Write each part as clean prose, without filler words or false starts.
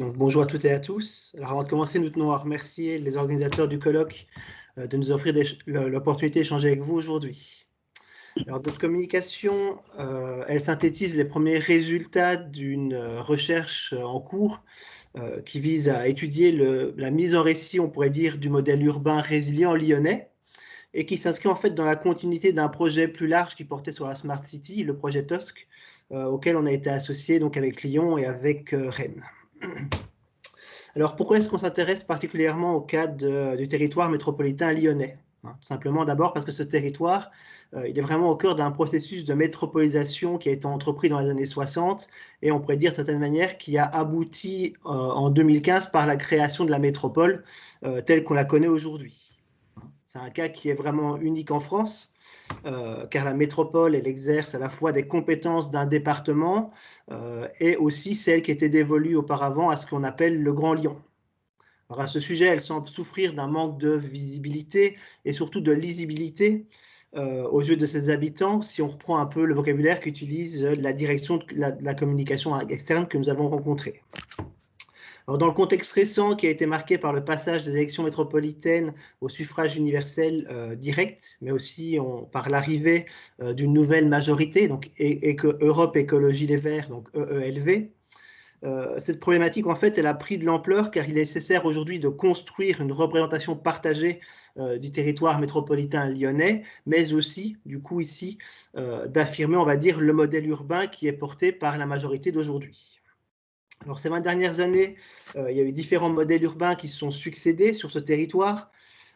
Donc, bonjour à toutes et à tous. Alors, avant de commencer, nous tenons à remercier les organisateurs du colloque de nous offrir l'opportunité d'échanger avec vous aujourd'hui. Alors, notre communication, elle synthétise les premiers résultats d'une recherche en cours qui vise à étudier la mise en récit, on pourrait dire, du modèle urbain résilient lyonnais et qui s'inscrit en fait dans la continuité d'un projet plus large qui portait sur la Smart City, le projet TOSC, auquel on a été associé donc avec Lyon et avec Rennes. Alors, pourquoi est-ce qu'on s'intéresse particulièrement au cas du territoire métropolitain lyonnais? Tout simplement d'abord parce que ce territoire, il est vraiment au cœur d'un processus de métropolisation qui a été entrepris dans les années 60 et on pourrait dire de certaine manière qui a abouti en 2015 par la création de la métropole telle qu'on la connaît aujourd'hui. C'est un cas qui est vraiment unique en France, car la métropole, elle exerce à la fois des compétences d'un département et aussi celles qui étaient dévolues auparavant à ce qu'on appelle le Grand Lyon. Alors à ce sujet, elle semble souffrir d'un manque de visibilité et surtout de lisibilité aux yeux de ses habitants, si on reprend un peu le vocabulaire qu'utilise la direction de la communication externe que nous avons rencontrée. Alors, dans le contexte récent qui a été marqué par le passage des élections métropolitaines au suffrage universel direct, mais aussi par l'arrivée d'une nouvelle majorité, donc Europe Écologie Les Verts, donc EELV, cette problématique, en fait, elle a pris de l'ampleur car il est nécessaire aujourd'hui de construire une représentation partagée du territoire métropolitain lyonnais, mais aussi, du coup, ici, d'affirmer, on va dire, le modèle urbain qui est porté par la majorité d'aujourd'hui. Alors, ces 20 dernières années, il y a eu différents modèles urbains qui se sont succédés sur ce territoire.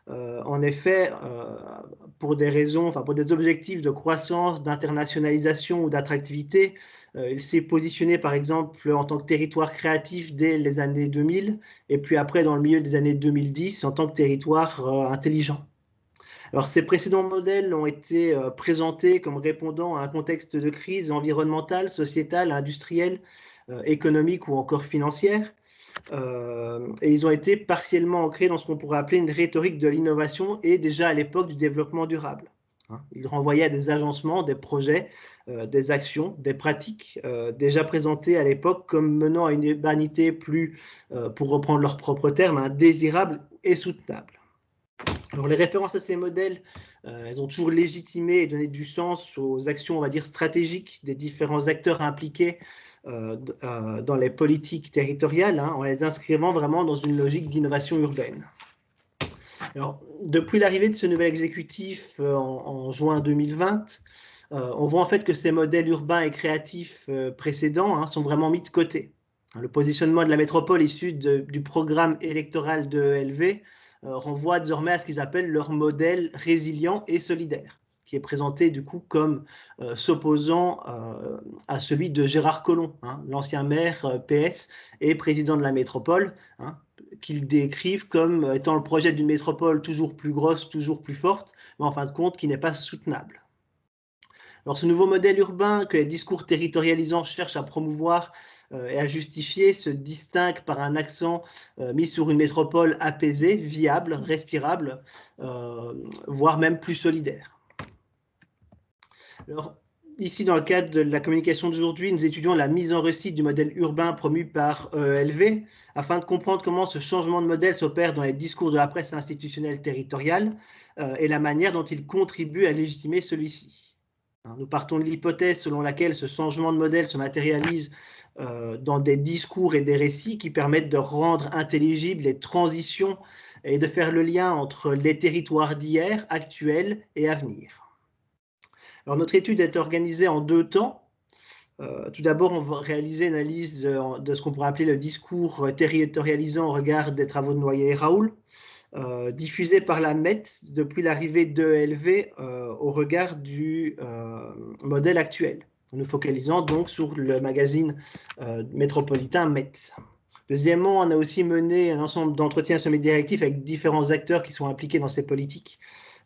En effet, pour des raisons, pour des objectifs de croissance, d'internationalisation ou d'attractivité, il s'est positionné par exemple en tant que territoire créatif dès les années 2000 et puis après dans le milieu des années 2010 en tant que territoire intelligent. Alors, ces précédents modèles ont été présentés comme répondant à un contexte de crise environnementale, sociétale, industrielle, économique ou encore financière. Et ils ont été partiellement ancrés dans ce qu'on pourrait appeler une rhétorique de l'innovation et déjà à l'époque du développement durable. Ils renvoyaient à des agencements, des projets, des actions, des pratiques déjà présentées à l'époque comme menant à une urbanité plus, pour reprendre leurs propres termes, désirable et soutenable. Alors, les références à ces modèles, elles ont toujours légitimé et donné du sens aux actions, on va dire, stratégiques des différents acteurs impliqués dans les politiques territoriales, en les inscrivant vraiment dans une logique d'innovation urbaine. Alors, depuis l'arrivée de ce nouvel exécutif en juin 2020, on voit en fait que ces modèles urbains et créatifs précédents sont vraiment mis de côté. Le positionnement de la métropole issu du programme électoral de EELV renvoie désormais à ce qu'ils appellent leur modèle résilient et solidaire, qui est présenté du coup comme s'opposant à celui de Gérard Collomb, l'ancien maire PS et président de la métropole, qu'ils décrivent comme étant le projet d'une métropole toujours plus grosse, toujours plus forte, mais en fin de compte qui n'est pas soutenable. Alors, ce nouveau modèle urbain que les discours territorialisants cherchent à promouvoir et à justifier se distingue par un accent mis sur une métropole apaisée, viable, respirable, voire même plus solidaire. Alors, ici, dans le cadre de la communication d'aujourd'hui, nous étudions la mise en récit du modèle urbain promu par EELV afin de comprendre comment ce changement de modèle s'opère dans les discours de la presse institutionnelle territoriale et la manière dont il contribue à légitimer celui-ci. Nous partons de l'hypothèse selon laquelle ce changement de modèle se matérialise dans des discours et des récits qui permettent de rendre intelligibles les transitions et de faire le lien entre les territoires d'hier, actuels et à venir. Alors, notre étude est organisée en deux temps. Tout d'abord, on va réaliser une analyse de ce qu'on pourrait appeler le discours territorialisant au regard des travaux de Noyer et Raoul, diffusé par la MET depuis l'arrivée d'EELV au regard du modèle actuel. Nous focalisant donc sur le magazine métropolitain MET. Deuxièmement, on a aussi mené un ensemble d'entretiens semi-directifs avec différents acteurs qui sont impliqués dans ces politiques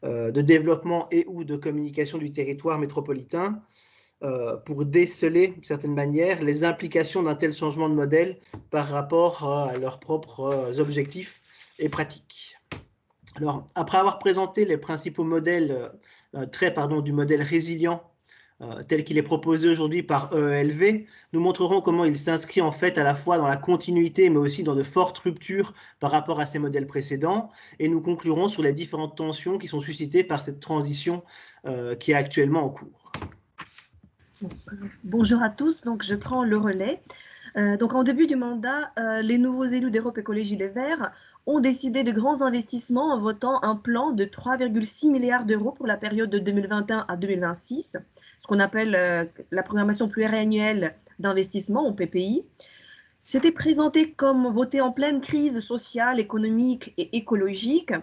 de développement et ou de communication du territoire métropolitain pour déceler, d'une certaine manière, les implications d'un tel changement de modèle par rapport à leurs propres objectifs et pratiques. Alors, après avoir présenté les principaux modèles, traits du modèle résilient tel qu'il est proposé aujourd'hui par EELV, nous montrerons comment il s'inscrit en fait à la fois dans la continuité, mais aussi dans de fortes ruptures par rapport à ces modèles précédents, et nous conclurons sur les différentes tensions qui sont suscitées par cette transition qui est actuellement en cours. Bonjour à tous, donc je prends le relais. Donc en début du mandat, les nouveaux élus d'Europe Écologie Les Verts ont décidé de grands investissements en votant un plan de 3,6 milliards d'euros pour la période de 2021 à 2026, ce qu'on appelle la programmation pluriannuelle d'investissement, ou PPI. C'était présenté comme voté en pleine crise sociale, économique et écologique.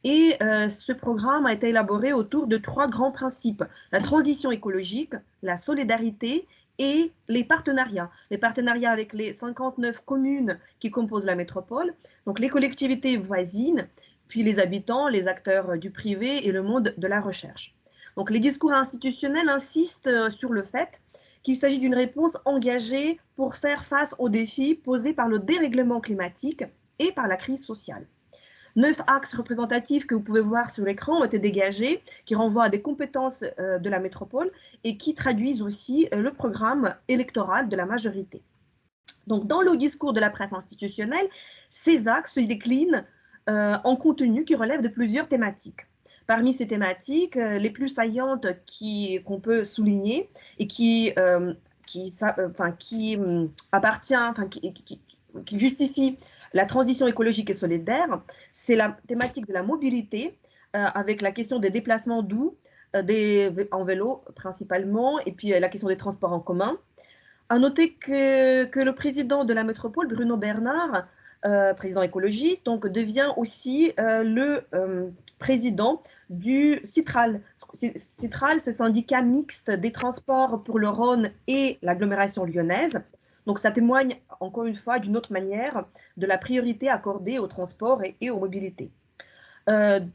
Et ce programme a été élaboré autour de 3 grands principes: la transition écologique, la solidarité et les partenariats. Les partenariats avec les 59 communes qui composent la métropole, donc les collectivités voisines, puis les habitants, les acteurs du privé et le monde de la recherche. Donc les discours institutionnels insistent sur le fait qu'il s'agit d'une réponse engagée pour faire face aux défis posés par le dérèglement climatique et par la crise sociale. 9 axes représentatifs que vous pouvez voir sur l'écran ont été dégagés, qui renvoient à des compétences de la métropole et qui traduisent aussi le programme électoral de la majorité. Donc, dans le discours de la presse institutionnelle, ces axes se déclinent en contenu qui relève de plusieurs thématiques. Parmi ces thématiques, les plus saillantes qu'on peut souligner et qui justifient la transition écologique et solidaire, c'est la thématique de la mobilité, avec la question des déplacements doux, en vélo principalement, et puis la question des transports en commun. À noter que le président de la métropole, Bruno Bernard, président écologiste, donc devient aussi le président du CITRAL. CITRAL, c'est le syndicat mixte des transports pour le Rhône et l'agglomération lyonnaise. Donc ça témoigne encore une fois d'une autre manière de la priorité accordée au transport et aux mobilités.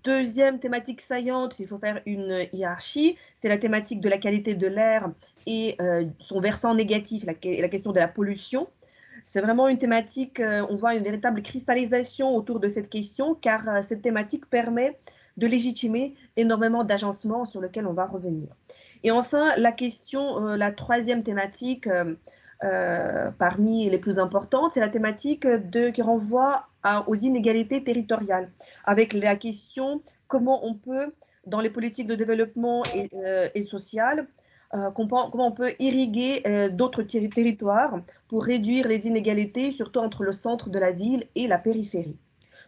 Deuxième thématique saillante, s'il faut faire une hiérarchie, c'est la thématique de la qualité de l'air et son versant négatif, la question de la pollution. C'est vraiment une thématique, on voit une véritable cristallisation autour de cette question, car cette thématique permet de légitimer énormément d'agencements sur lesquels on va revenir. Et enfin, la troisième thématique parmi les plus importantes, c'est la thématique qui renvoie aux inégalités territoriales, avec la question comment on peut, dans les politiques de développement et sociales, comment on peut irriguer d'autres territoires pour réduire les inégalités, surtout entre le centre de la ville et la périphérie.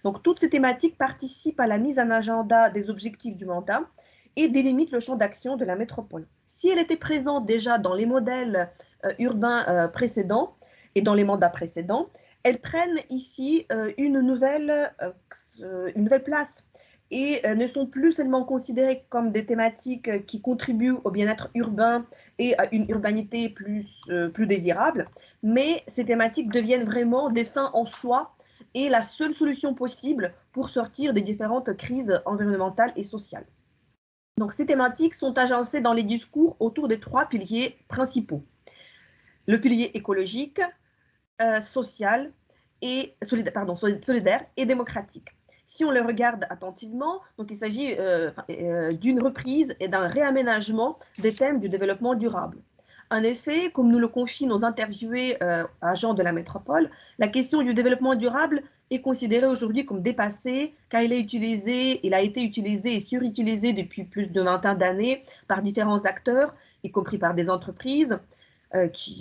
Donc toutes ces thématiques participent à la mise en agenda des objectifs du mandat et délimitent le champ d'action de la métropole. Si elle était présente déjà dans les modèles urbains précédents et dans les mandats précédents, elles prennent ici une nouvelle place et ne sont plus seulement considérées comme des thématiques qui contribuent au bien-être urbain et à une urbanité plus désirable, mais ces thématiques deviennent vraiment des fins en soi et la seule solution possible pour sortir des différentes crises environnementales et sociales. Donc ces thématiques sont agencées dans les discours autour des 3 piliers principaux. Le pilier écologique, social et solidaire et démocratique. Si on le regarde attentivement, donc il s'agit d'une reprise et d'un réaménagement des thèmes du développement durable. En effet, comme nous le confient nos interviewés agents de la métropole, la question du développement durable est considérée aujourd'hui comme dépassée, car il a été utilisé et surutilisé depuis plus de 20 d'années par différents acteurs, y compris par des entreprises,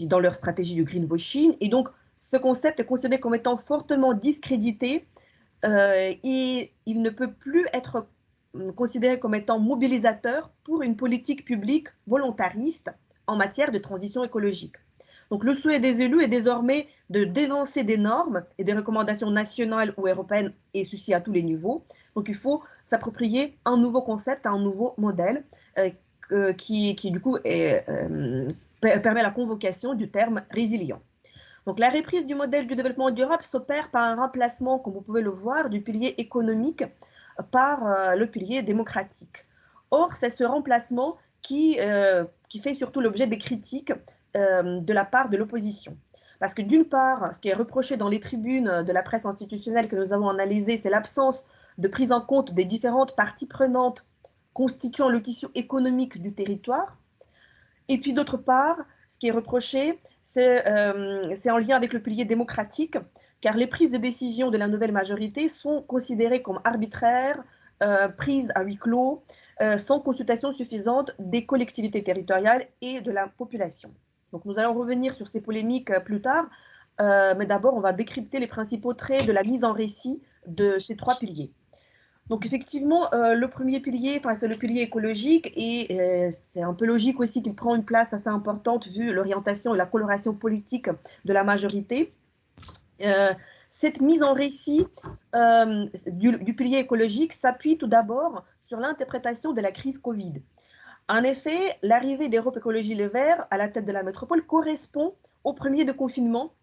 dans leur stratégie du greenwashing. Et donc, ce concept est considéré comme étant fortement discrédité et il ne peut plus être considéré comme étant mobilisateur pour une politique publique volontariste en matière de transition écologique. Donc, le souhait des élus est désormais de dévancer des normes et des recommandations nationales ou européennes, et ceci à tous les niveaux. Donc, il faut s'approprier un nouveau concept, un nouveau modèle qui du coup permet la convocation du terme résilient. Donc, la reprise du modèle du développement durable s'opère par un remplacement, comme vous pouvez le voir, du pilier économique par le pilier démocratique. Or, c'est ce remplacement qui fait surtout l'objet des critiques de la part de l'opposition. Parce que d'une part, ce qui est reproché dans les tribunes de la presse institutionnelle que nous avons analysées, c'est l'absence de prise en compte des différentes parties prenantes constituant le tissu économique du territoire. Et puis d'autre part, ce qui est reproché, c'est en lien avec le pilier démocratique, car les prises de décision de la nouvelle majorité sont considérées comme arbitraires, prises à huis clos, sans consultation suffisante des collectivités territoriales et de la population. Donc nous allons revenir sur ces polémiques plus tard, mais d'abord on va décrypter les principaux traits de la mise en récit de ces trois piliers. Donc effectivement, le premier pilier, c'est le pilier écologique et c'est un peu logique aussi qu'il prend une place assez importante vu l'orientation et la coloration politique de la majorité. Cette mise en récit du pilier écologique s'appuie tout d'abord sur l'interprétation de la crise Covid. En effet, l'arrivée d'Europe Écologie Les Verts à la tête de la métropole correspond au premier de confinement,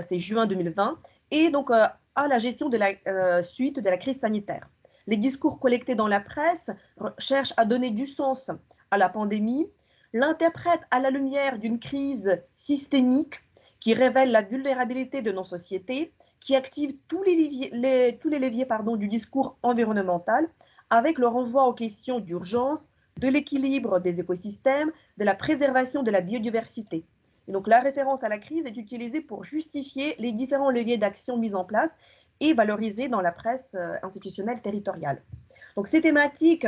c'est juin 2020, et donc à la gestion de la suite de la crise sanitaire. Les discours collectés dans la presse cherchent à donner du sens à la pandémie, l'interprètent à la lumière d'une crise systémique qui révèle la vulnérabilité de nos sociétés, qui active tous les leviers du discours environnemental, avec le renvoi aux questions d'urgence, de l'équilibre des écosystèmes, de la préservation de la biodiversité. Et donc la référence à la crise est utilisée pour justifier les différents leviers d'action mis en place et valorisés dans la presse institutionnelle territoriale. Donc ces thématiques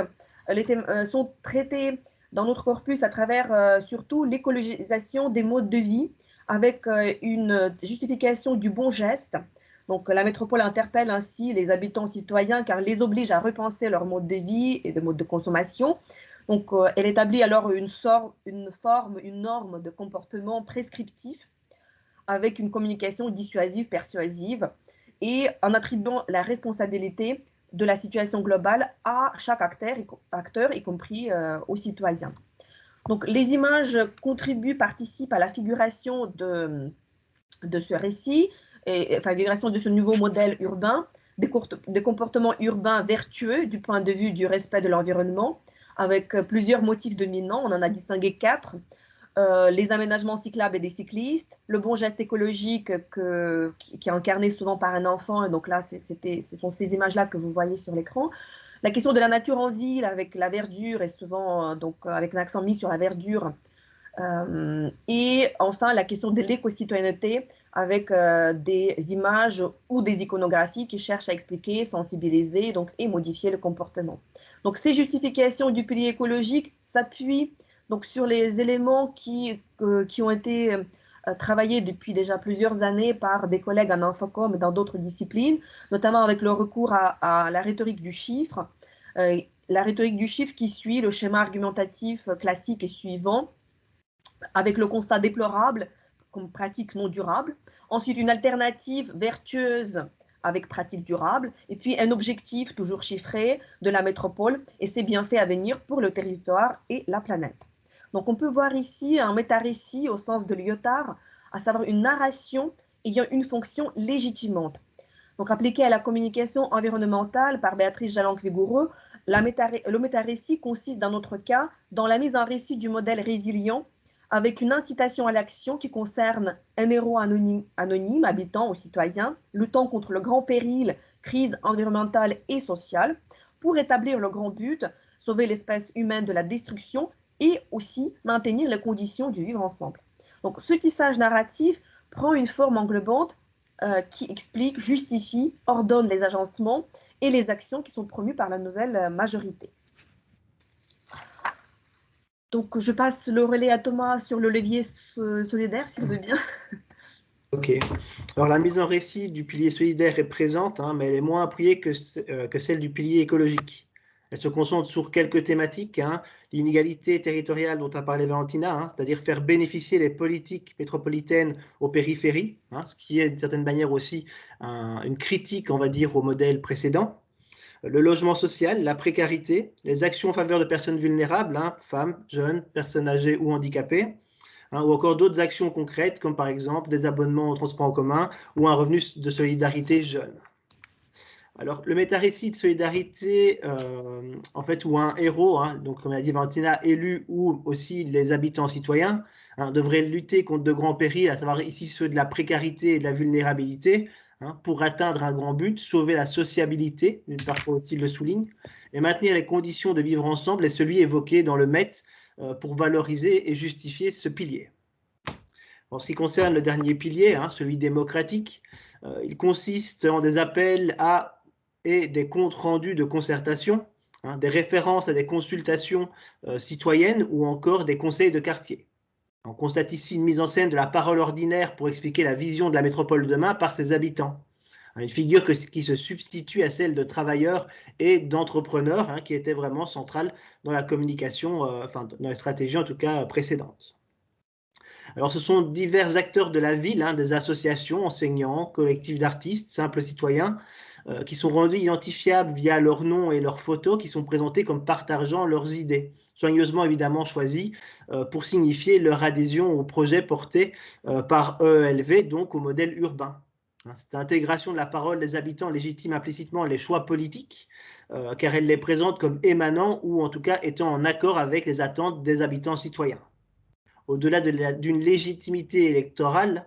sont traitées dans notre corpus à travers surtout l'écologisation des modes de vie, avec une justification du bon geste. Donc la métropole interpelle ainsi les habitants citoyens car les oblige à repenser leur mode de vie et de mode de consommation. Donc elle établit alors une norme de comportement prescriptif avec une communication dissuasive, persuasive et en attribuant la responsabilité de la situation globale à chaque acteur y compris aux citoyens. Donc, les images participent à la figuration de ce récit, enfin, la figuration de ce nouveau modèle urbain, des comportements urbains vertueux du point de vue du respect de l'environnement, avec plusieurs motifs dominants. On en a distingué 4. Les aménagements cyclables et des cyclistes, le bon geste écologique qui est incarné souvent par un enfant, et donc là, ce sont ces images-là que vous voyez sur l'écran. La question de la nature en ville avec la verdure et souvent avec un accent mis sur la verdure. Et enfin, la question de l'éco-citoyenneté avec des images ou des iconographies qui cherchent à expliquer, sensibiliser et modifier le comportement. Donc ces justifications du pilier écologique s'appuient sur les éléments qui ont été travaillés depuis déjà plusieurs années par des collègues en Infocom et dans d'autres disciplines, notamment avec le recours à la rhétorique du chiffre. La rhétorique du chiffre qui suit le schéma argumentatif classique et suivant, avec le constat déplorable comme pratique non durable. Ensuite, une alternative vertueuse avec pratique durable. Et puis, un objectif toujours chiffré de la métropole et ses bienfaits à venir pour le territoire et la planète. Donc, on peut voir ici un méta-récit au sens de Lyotard, à savoir une narration ayant une fonction légitimante. Donc, appliquée à la communication environnementale par Béatrice Jallanque-Vigoureux, le méta-récit consiste dans notre cas dans la mise en récit du modèle résilient avec une incitation à l'action qui concerne un héros anonyme habitant ou citoyen, luttant contre le grand péril, crise environnementale et sociale, pour établir le grand but, sauver l'espèce humaine de la destruction et aussi maintenir les conditions du vivre ensemble. Donc ce tissage narratif prend une forme englobante qui explique, justifie, ordonne les agencements et les actions qui sont promues par la nouvelle majorité. Donc, je passe le relais à Thomas sur le levier solidaire, s'il veut bien. Ok. Alors, la mise en récit du pilier solidaire est présente, mais elle est moins appuyée que celle du pilier écologique. Elle se concentre sur quelques thématiques, l'inégalité territoriale dont a parlé Valentina, c'est-à-dire faire bénéficier les politiques métropolitaines aux périphéries, ce qui est d'une certaine manière aussi une critique, on va dire, au modèle précédent. Le logement social, la précarité, les actions en faveur de personnes vulnérables, femmes, jeunes, personnes âgées ou handicapées, ou encore d'autres actions concrètes comme par exemple des abonnements au transport en commun ou un revenu de solidarité jeune. Alors, le méta-récit de solidarité, en fait, où un héros, donc comme a dit Valentina, élu ou aussi les habitants citoyens, devraient lutter contre de grands périls, à savoir ici ceux de la précarité et de la vulnérabilité, pour atteindre un grand but, sauver la sociabilité, parfois aussi le souligne, et maintenir les conditions de vivre ensemble, et celui évoqué dans le MET, pour valoriser et justifier ce pilier. En ce qui concerne le dernier pilier, celui démocratique, il consiste en des appels à et des comptes rendus de concertation, des références à des consultations citoyennes ou encore des conseils de quartier. On constate ici une mise en scène de la parole ordinaire pour expliquer la vision de la métropole de demain par ses habitants. Une figure qui se substitue à celle de travailleurs et d'entrepreneurs, qui était vraiment centrale dans la communication, dans la stratégie en tout cas précédente. Alors ce sont divers acteurs de la ville, des associations, enseignants, collectifs d'artistes, simples citoyens, qui sont rendus identifiables via leurs noms et leurs photos, qui sont présentés comme partageant leurs idées, soigneusement évidemment choisis pour signifier leur adhésion au projet porté par EELV, donc au modèle urbain. Cette intégration de la parole des habitants légitime implicitement les choix politiques, car elle les présente comme émanant ou en tout cas étant en accord avec les attentes des habitants citoyens. Au-delà d'une légitimité électorale,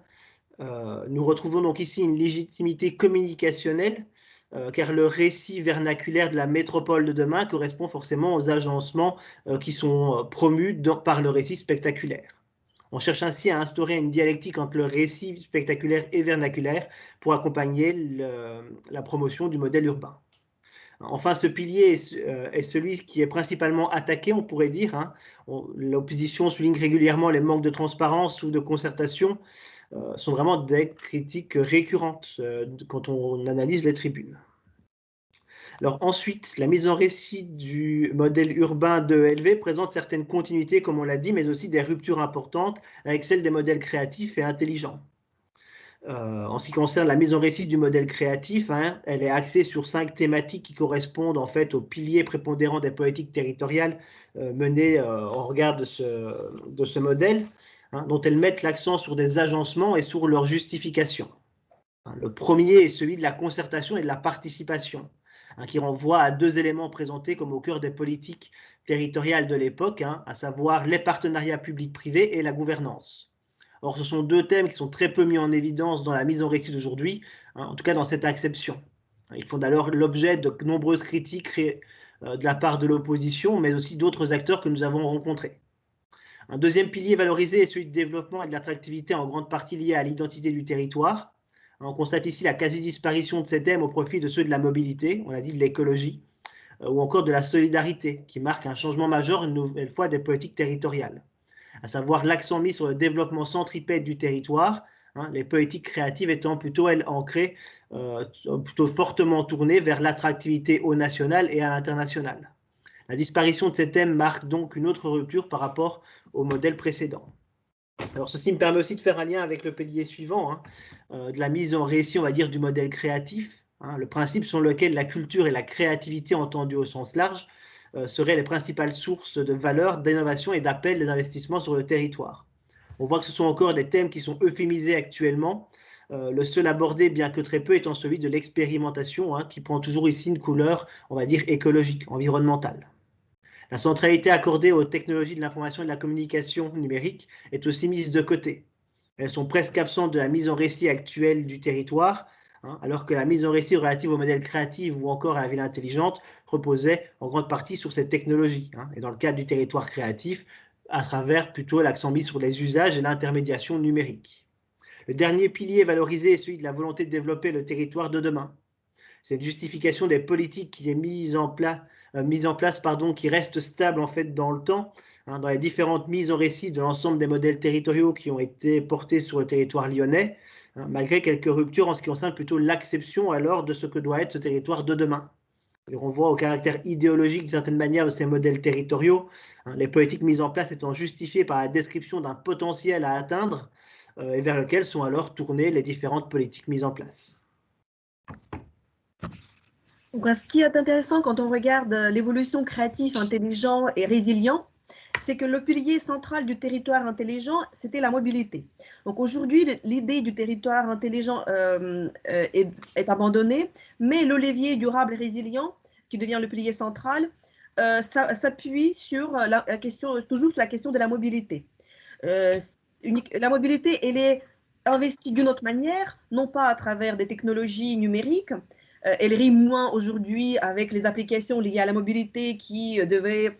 nous retrouvons donc ici une légitimité communicationnelle, car le récit vernaculaire de la métropole de demain correspond forcément aux agencements qui sont promus par le récit spectaculaire. On cherche ainsi à instaurer une dialectique entre le récit spectaculaire et vernaculaire pour accompagner la promotion du modèle urbain. Enfin, ce pilier est celui qui est principalement attaqué, on pourrait dire. L'opposition souligne régulièrement les manques de transparence ou de concertation, sont vraiment des critiques récurrentes quand on analyse les tribunes. Alors ensuite, la mise en récit du modèle urbain de EELV présente certaines continuités, comme on l'a dit, mais aussi des ruptures importantes avec celles des modèles créatifs et intelligents. En ce qui concerne la mise en récit du modèle créatif, elle est axée sur 5 thématiques qui correspondent en fait aux piliers prépondérants des politiques territoriales menées au regard de ce modèle, dont elles mettent l'accent sur des agencements et sur leur justification. Le premier est celui de la concertation et de la participation, qui renvoie à 2 éléments présentés comme au cœur des politiques territoriales de l'époque, à savoir les partenariats publics-privés et la gouvernance. Or, ce sont 2 thèmes qui sont très peu mis en évidence dans la mise en récit d'aujourd'hui, en tout cas dans cette acception. Ils font alors l'objet de nombreuses critiques de la part de l'opposition, mais aussi d'autres acteurs que nous avons rencontrés. Un deuxième pilier valorisé est celui du développement et de l'attractivité, en grande partie lié à l'identité du territoire. On constate ici la quasi-disparition de ces thèmes au profit de ceux de la mobilité, on a dit de l'écologie, ou encore de la solidarité, qui marque un changement majeur une nouvelle fois des politiques territoriales, à savoir l'accent mis sur le développement centripète du territoire, les politiques créatives étant plutôt, elles, ancrées, plutôt fortement tournées vers l'attractivité au national et à l'international. La disparition de ces thèmes marque donc une autre rupture par rapport au modèle précédent. Alors ceci me permet aussi de faire un lien avec le pilier suivant, de la mise en récit, on va dire, du modèle créatif, le principe selon lequel la culture et la créativité entendues au sens large seraient les principales sources de valeur, d'innovation et d'appel des investissements sur le territoire. On voit que ce sont encore des thèmes qui sont euphémisés actuellement, le seul abordé, bien que très peu, étant celui de l'expérimentation, qui prend toujours ici une couleur, on va dire, écologique, environnementale. La centralité accordée aux technologies de l'information et de la communication numérique est aussi mise de côté. Elles sont presque absentes de la mise en récit actuelle du territoire, alors que la mise en récit relative au modèle créatif ou encore à la ville intelligente reposait en grande partie sur ces technologies, et dans le cadre du territoire créatif, à travers plutôt l'accent mis sur les usages et l'intermédiation numérique. Le dernier pilier valorisé est celui de la volonté de développer le territoire de demain. C'est une justification des politiques qui est mise en place, qui reste stable en fait dans le temps, dans les différentes mises en récit de l'ensemble des modèles territoriaux qui ont été portés sur le territoire lyonnais, malgré quelques ruptures en ce qui concerne plutôt l'acception alors de ce que doit être ce territoire de demain. Et on voit au caractère idéologique d'une certaine manière de ces modèles territoriaux, les politiques mises en place étant justifiées par la description d'un potentiel à atteindre et vers lequel sont alors tournées les différentes politiques mises en place. Ce qui est intéressant quand on regarde l'évolution créative, intelligent et résilient, c'est que le pilier central du territoire intelligent, c'était la mobilité. Donc aujourd'hui, l'idée du territoire intelligent est abandonnée, mais le levier durable et résilient, qui devient le pilier central, s'appuie sur toujours sur la question de la mobilité. La mobilité, elle est investie d'une autre manière, non pas à travers des technologies numériques. Elle rime moins aujourd'hui avec les applications liées à la mobilité qui devaient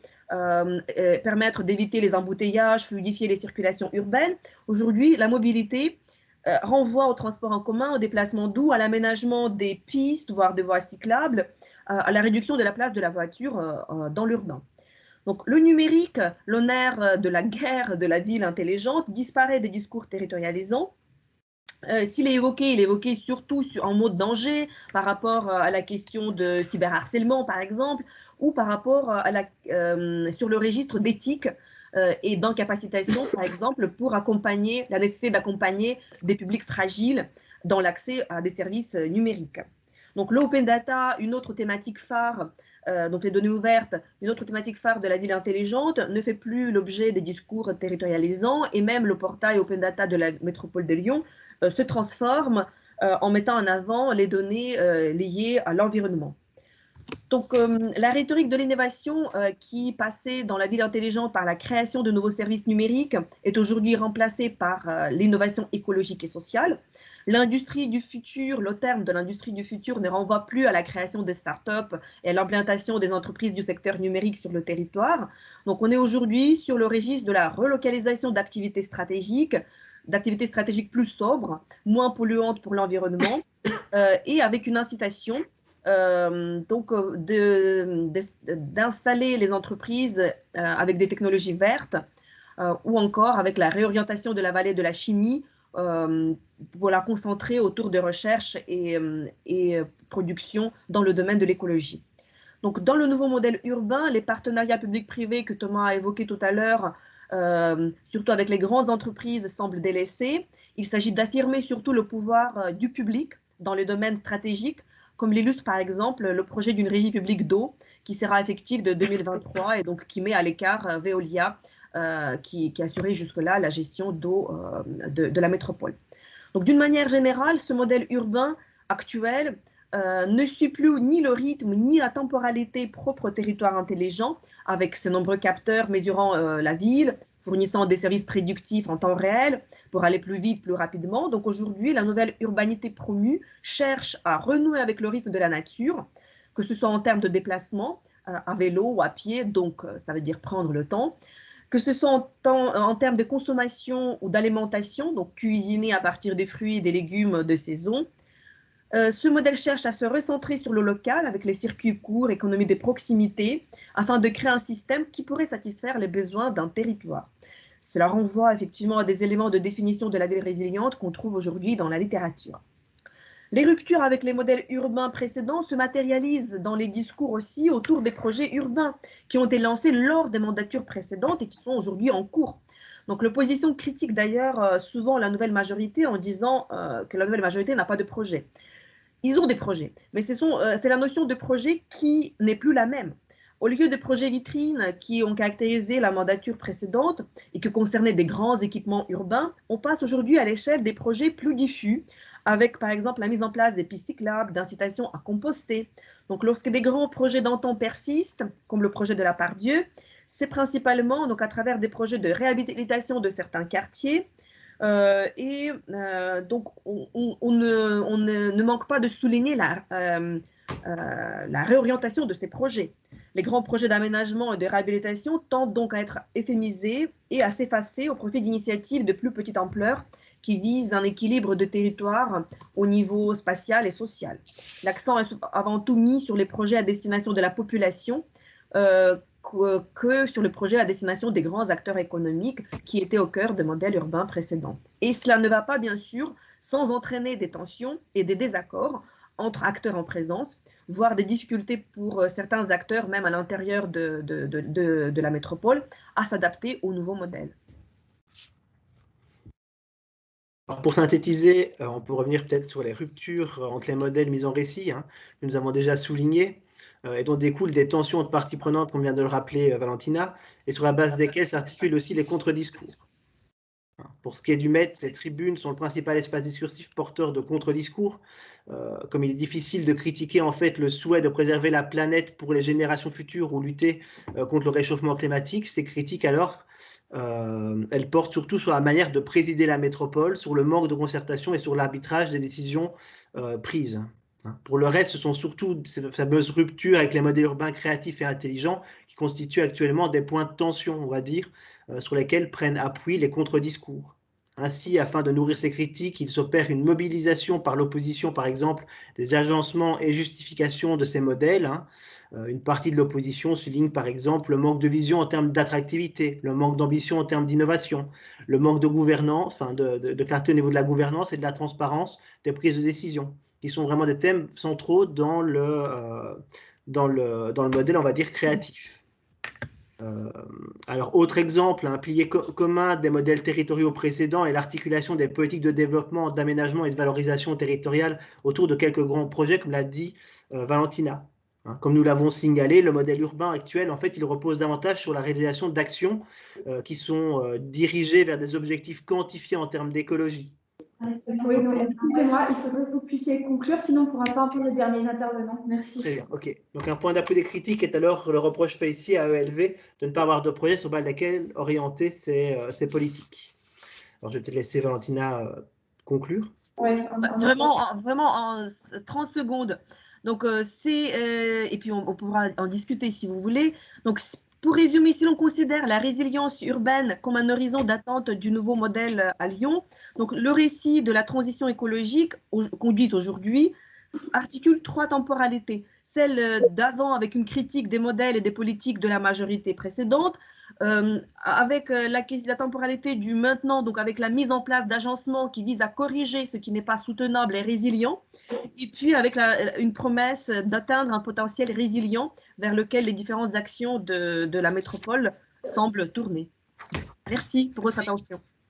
permettre d'éviter les embouteillages, fluidifier les circulations urbaines. Aujourd'hui, la mobilité renvoie au transport en commun, au déplacement doux, à l'aménagement des pistes, voire des voies cyclables, à la réduction de la place de la voiture dans l'urbain. Donc, le numérique, l'honneur de la guerre de la ville intelligente, disparaît des discours territorialisants. S'il est évoqué, il est évoqué surtout en mode danger par rapport à la question de cyberharcèlement, par exemple, ou par rapport sur le registre d'éthique et d'incapacitation, par exemple, pour accompagner la nécessité d'accompagner des publics fragiles dans l'accès à des services numériques. Donc, l'open data, une autre thématique phare, donc les données ouvertes, une autre thématique phare de la ville intelligente, ne fait plus l'objet des discours territorialisants, et même le portail open data de la métropole de Lyon se transforme en mettant en avant les données liées à l'environnement. Donc, la rhétorique de l'innovation qui passait dans la ville intelligente par la création de nouveaux services numériques est aujourd'hui remplacée par l'innovation écologique et sociale. L'industrie du futur, le terme de l'industrie du futur ne renvoie plus à la création de start-up et à l'implantation des entreprises du secteur numérique sur le territoire. Donc, on est aujourd'hui sur le registre de la relocalisation d'activités stratégiques plus sobres, moins polluantes pour l'environnement et avec une incitation d'installer les entreprises avec des technologies vertes ou encore avec la réorientation de la vallée de la chimie pour la concentrer autour de recherche et production dans le domaine de l'écologie. Donc, dans le nouveau modèle urbain, les partenariats publics-privés que Thomas a évoqués tout à l'heure, surtout avec les grandes entreprises, semblent délaissés. Il s'agit d'affirmer surtout le pouvoir du public dans les domaines stratégiques, comme l'illustre par exemple le projet d'une régie publique d'eau qui sera effective de 2023 et donc qui met à l'écart Veolia qui assurait jusque-là la gestion d'eau de la métropole. Donc d'une manière générale, ce modèle urbain actuel ne suit plus ni le rythme ni la temporalité propre au territoire intelligent, avec ses nombreux capteurs mesurant la ville, fournissant des services prédictifs en temps réel pour aller plus vite, plus rapidement. Donc aujourd'hui, la nouvelle urbanité promue cherche à renouer avec le rythme de la nature, que ce soit en termes de déplacement, à vélo ou à pied, donc ça veut dire prendre le temps, que ce soit en termes de consommation ou d'alimentation, donc cuisiner à partir des fruits et des légumes de saison. Ce modèle cherche à se recentrer sur le local avec les circuits courts, économie de proximité, afin de créer un système qui pourrait satisfaire les besoins d'un territoire. Cela renvoie effectivement à des éléments de définition de la ville résiliente qu'on trouve aujourd'hui dans la littérature. Les ruptures avec les modèles urbains précédents se matérialisent dans les discours aussi autour des projets urbains qui ont été lancés lors des mandatures précédentes et qui sont aujourd'hui en cours. Donc l'opposition critique d'ailleurs souvent la nouvelle majorité en disant que la nouvelle majorité n'a pas de projet. Ils ont des projets, mais c'est la notion de projet qui n'est plus la même. Au lieu de projets vitrines qui ont caractérisé la mandature précédente et qui concernaient des grands équipements urbains, on passe aujourd'hui à l'échelle des projets plus diffus, avec par exemple la mise en place des pistes cyclables, d'incitation à composter. Donc lorsque des grands projets d'antan persistent, comme le projet de la Part-Dieu, c'est principalement donc, à travers des projets de réhabilitation de certains quartiers, donc on ne manque pas de souligner la réorientation de ces projets. Les grands projets d'aménagement et de réhabilitation tendent donc à être éphémisés et à s'effacer au profit d'initiatives de plus petite ampleur qui visent un équilibre de territoire au niveau spatial et social. L'accent est avant tout mis sur les projets à destination de la population que sur le projet à destination des grands acteurs économiques qui étaient au cœur des modèles urbains précédents. Et cela ne va pas, bien sûr, sans entraîner des tensions et des désaccords entre acteurs en présence, voire des difficultés pour certains acteurs, même à l'intérieur de la métropole, à s'adapter au nouveau modèle. Alors pour synthétiser, on peut revenir peut-être sur les ruptures entre les modèles mis en récit, que nous avons déjà soulignées, et dont découlent des tensions entre parties prenantes, comme vient de le rappeler Valentina, et sur la base desquelles s'articulent aussi les contre-discours. Pour ce qui est du MET, les tribunes sont le principal espace discursif porteur de contre-discours. Comme il est difficile de critiquer en fait le souhait de préserver la planète pour les générations futures ou lutter contre le réchauffement climatique, ces critiques alors, elles portent surtout sur la manière de présider la métropole, sur le manque de concertation et sur l'arbitrage des décisions prises. Pour le reste, ce sont surtout ces fameuses ruptures avec les modèles urbains créatifs et intelligents qui constituent actuellement des points de tension, on va dire, sur lesquels prennent appui les contre-discours. Ainsi, afin de nourrir ces critiques, il s'opère une mobilisation par l'opposition, par exemple, des agencements et justifications de ces modèles. Une partie de l'opposition souligne, par exemple, le manque de vision en termes d'attractivité, le manque d'ambition en termes d'innovation, le manque de gouvernance, de clarté au niveau de la gouvernance et de la transparence des prises de décision, qui sont vraiment des thèmes centraux dans le modèle, on va dire, créatif. Alors, autre exemple, un pilier commun des modèles territoriaux précédents est l'articulation des politiques de développement, d'aménagement et de valorisation territoriale autour de quelques grands projets, comme l'a dit Valentina. Comme nous l'avons signalé, le modèle urbain actuel, en fait, il repose davantage sur la réalisation d'actions qui sont dirigées vers des objectifs quantifiés en termes d'écologie. Oui, excusez-moi, il faudrait que vous puissiez conclure, sinon on ne pourra pas entendre les derniers intervenants. Merci. Très bien, ok. Donc un point d'appui des critiques est alors le reproche fait ici à ELV de ne pas avoir de projet sur base desquels orienter ses politiques. Alors je vais peut-être laisser Valentina conclure. Ouais, vraiment en 30 secondes. Donc et puis on pourra en discuter si vous voulez. Donc pour résumer, si l'on considère la résilience urbaine comme un horizon d'attente du nouveau modèle à Lyon, donc le récit de la transition écologique conduite aujourd'hui articule 3 temporalités. Celle d'avant avec une critique des modèles et des politiques de la majorité précédente, avec la temporalité du maintenant, donc avec la mise en place d'agencements qui visent à corriger ce qui n'est pas soutenable et résilient, et puis avec une promesse d'atteindre un potentiel résilient vers lequel les différentes actions de la métropole semblent tourner. Merci pour votre attention.